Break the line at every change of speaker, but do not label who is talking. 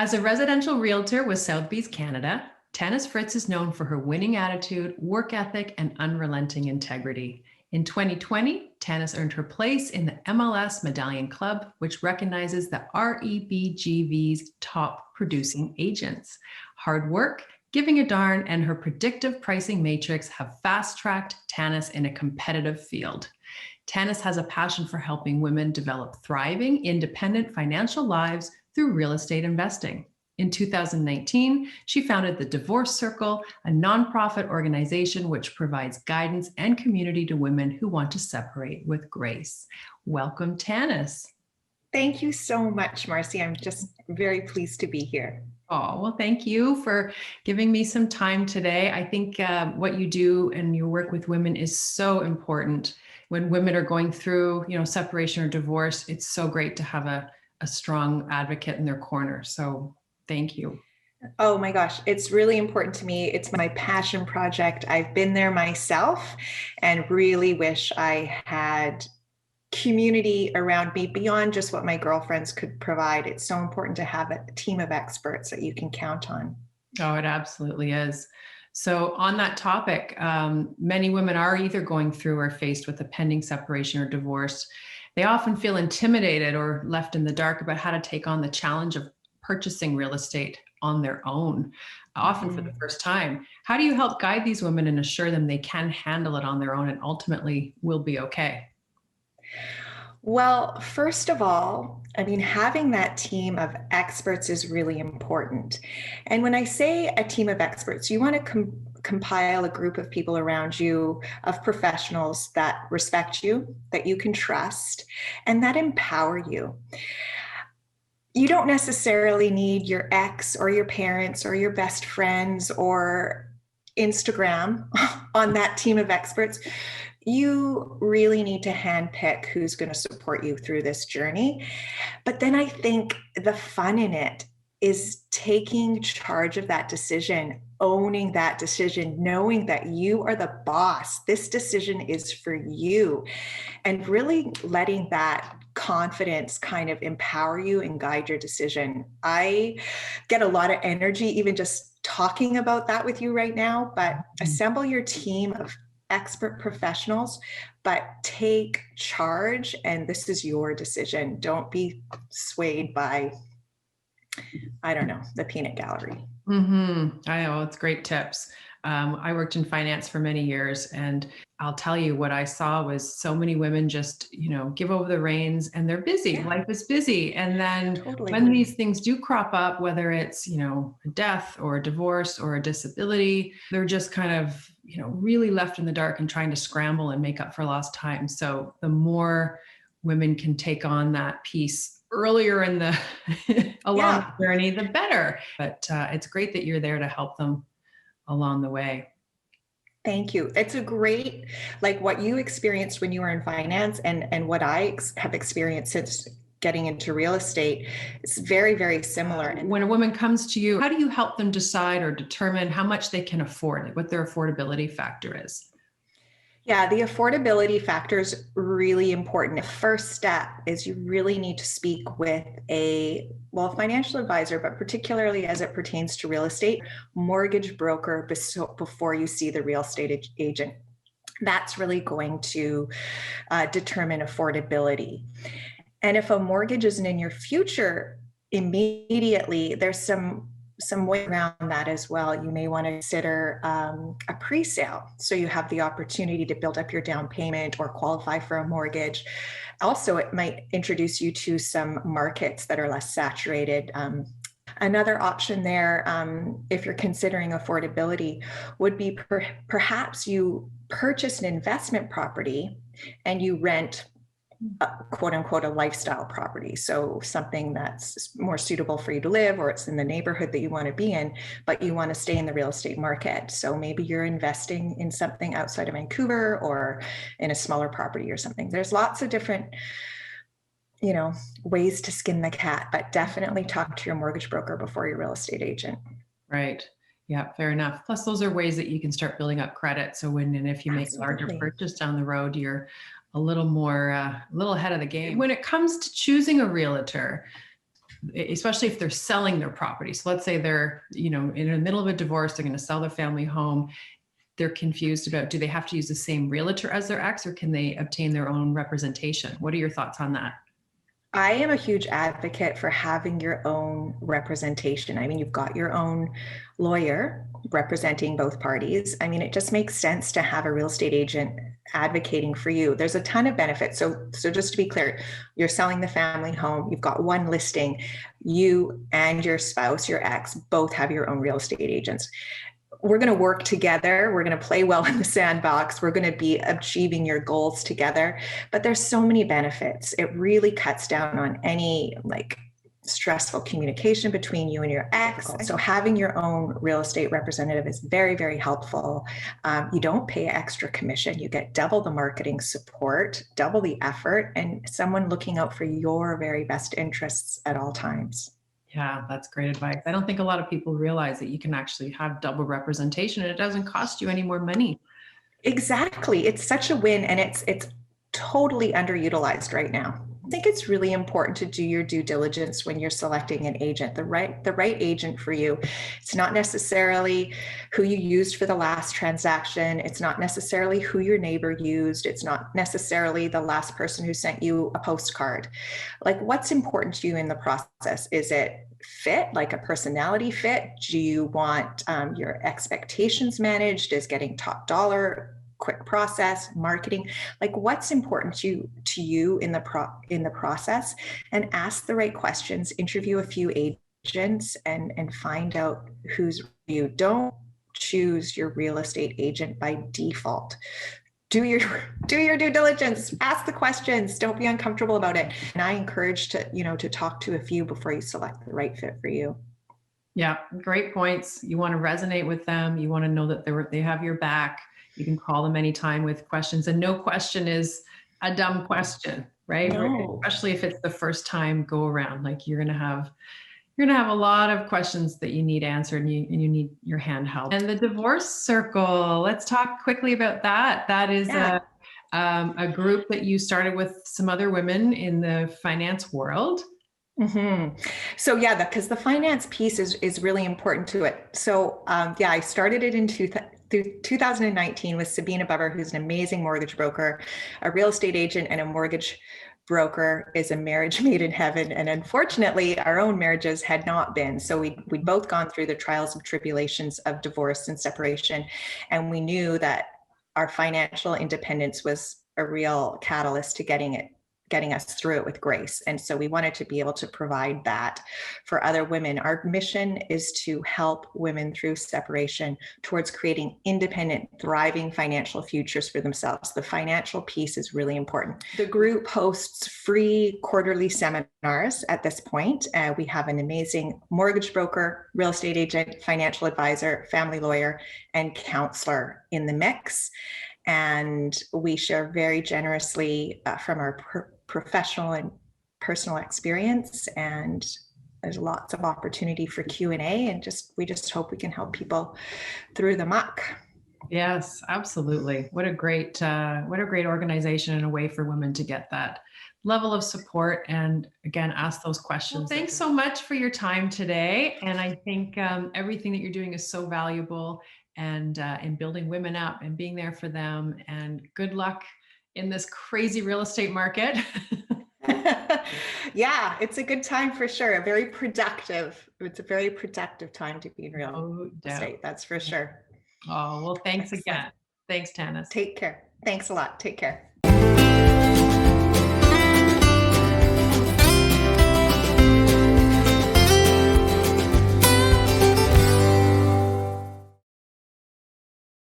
As a residential realtor with Sotheby's Canada, Tanis Fritz is known for her winning attitude, work ethic, and unrelenting integrity. In 2020, Tanis earned her place in the MLS Medallion Club, which recognizes the REBGV's top producing agents. Hard work, giving a darn, and her predictive pricing matrix have fast-tracked Tanis in a competitive field. Tanis has a passion for helping women develop thriving, independent financial lives through real estate investing. In 2019, she founded the Divorce Circle, a nonprofit organization which provides guidance and community to women who want to separate with grace. Welcome, Tanis.
Thank you so much, Marcy. I'm just very pleased to be here.
Oh, well, thank you for giving me some time today. I think what you do and your work with women is so important. When women are going through, separation or divorce, it's so great to have a strong advocate in their corner. So thank you.
Oh my gosh, it's really important to me. It's my passion project. I've been there myself and really wish I had community around me beyond just what my girlfriends could provide. It's so important to have a team of experts that you can count on.
Oh, it absolutely is. So on that topic, many women are either going through or faced with a pending separation or divorce. They often feel intimidated or left in the dark about how to take on the challenge of purchasing real estate on their own, often for the first time. How do you help guide these women and assure them they can handle it on their own and ultimately will be okay?
Well, first of all, having that team of experts is really important. And when I say a team of experts, you want to compile a group of people around you, of professionals that respect you, that you can trust, and that empower you. You don't necessarily need your ex or your parents or your best friends or Instagram on that team of experts. You really need to handpick who's going to support you through this journey. But then I think the fun in it is taking charge of that decision, owning that decision, knowing that you are the boss. This decision is for you, and really letting that confidence kind of empower you and guide your decision. I get a lot of energy even just talking about that with you right now, but assemble your team of expert professionals, but take charge, and this is your decision. Don't be swayed by, the peanut gallery.
I know, it's great tips. I worked in finance for many years, and I'll tell you what I saw was so many women just, give over the reins, and they're busy. Yeah. Life is busy. And then when these things do crop up, whether it's, a death or a divorce or a disability, they're just kind of, really left in the dark and trying to scramble and make up for lost time. So the more women can take on that piece earlier in the along the journey, the better. But it's great that you're there to help them along the way.
Thank you. It's a great, like what you experienced when you were in finance and what I have experienced since getting into real estate. It's very, very similar.
And when a woman comes to you, how do you help them decide or determine how much they can afford, like what their affordability factor is?
Yeah, the affordability factor is really important. The first step is you really need to speak with a financial advisor, but particularly as it pertains to real estate, mortgage broker before you see the real estate agent. That's really going to determine affordability. And if a mortgage isn't in your future immediately, there's some way around that as well. You may want to consider a pre-sale. So you have the opportunity to build up your down payment or qualify for a mortgage. Also, it might introduce you to some markets that are less saturated. Another option there, if you're considering affordability, would be perhaps you purchase an investment property and you rent quote unquote a lifestyle property. So something that's more suitable for you to live, or it's in the neighborhood that you want to be in, but you want to stay in the real estate market. So maybe you're investing in something outside of Vancouver or in a smaller property or something. There's lots of different, ways to skin the cat, but definitely talk to your mortgage broker before your real estate agent.
Right. Yeah, fair enough. Plus, those are ways that you can start building up credit. So when and if you make a larger purchase down the road, you're a little more, a little ahead of the game. When it comes to choosing a realtor, especially if they're selling their property. So let's say they're, in the middle of a divorce, they're going to sell their family home. They're confused about, do they have to use the same realtor as their ex, or can they obtain their own representation? What are your thoughts on that?
I am a huge advocate for having your own representation. I mean, you've got your own lawyer representing both parties. I mean, it just makes sense to have a real estate agent advocating for you. There's a ton of benefits. So just to be clear, you're selling the family home, you've got one listing, you and your spouse, your ex, both have your own real estate agents. We're going to work together. We're going to play well in the sandbox. We're going to be achieving your goals together. But there's so many benefits. It really cuts down on any stressful communication between you and your ex. So having your own real estate representative is very, very helpful. You don't pay extra commission. You get double the marketing support, double the effort, and someone looking out for your very best interests at all times.
Yeah, that's great advice. I don't think a lot of people realize that you can actually have double representation and it doesn't cost you any more money.
Exactly. It's such a win, and it's totally underutilized right now. I think it's really important to do your due diligence when you're selecting an agent, the right agent for you. It's not necessarily who you used for the last transaction. It's not necessarily who your neighbor used. It's not necessarily the last person who sent you a postcard. What's important to you in the process? Is it fit, like a personality fit? Do you want your expectations managed? Is getting top dollar, quick process, marketing, what's important to you in the process? And ask the right questions, interview a few agents, and find out who's you. Don't choose your real estate agent by default. Do your due diligence, ask the questions, don't be uncomfortable about it. And I encourage to talk to a few before you select the right fit for you.
Yeah, great points. You want to resonate with them. You want to know that they have your back. You can call them anytime with questions, and no question is a dumb question, right?
No.
Especially if it's the first time go around. You're gonna have a lot of questions that you need answered, and you need your hand held. And the divorce circle, let's talk quickly about that. That is a group that you started with some other women in the finance world.
Mm-hmm. So because the finance piece is really important to it. So I started it in 2019 with Sabina Bubber, who's an amazing mortgage broker. A real estate agent and a mortgage broker is a marriage made in heaven. And unfortunately, our own marriages had not been. So we'd both gone through the trials and tribulations of divorce and separation. And we knew that our financial independence was a real catalyst to getting us through it with grace. And so we wanted to be able to provide that for other women. Our mission is to help women through separation towards creating independent, thriving financial futures for themselves. The financial piece is really important. The group hosts free quarterly seminars at this point. We have an amazing mortgage broker, real estate agent, financial advisor, family lawyer, and counselor in the mix. And we share very generously from our professional and personal experience, and there's lots of opportunity for Q&A, and we just hope we can help people through the muck.
Yes, absolutely. What a great organization, and a way for women to get that level of support and, again, ask those questions. Well, thanks so much for your time today. And I think everything that you're doing is so valuable, and in building women up and being there for them. And good luck in this crazy real estate market.
Yeah, it's a good time for sure. It's a very productive time to be in real estate. That's for sure.
Oh, well, thanks again. Thanks, Tanis.
Take care. Thanks a lot. Take care.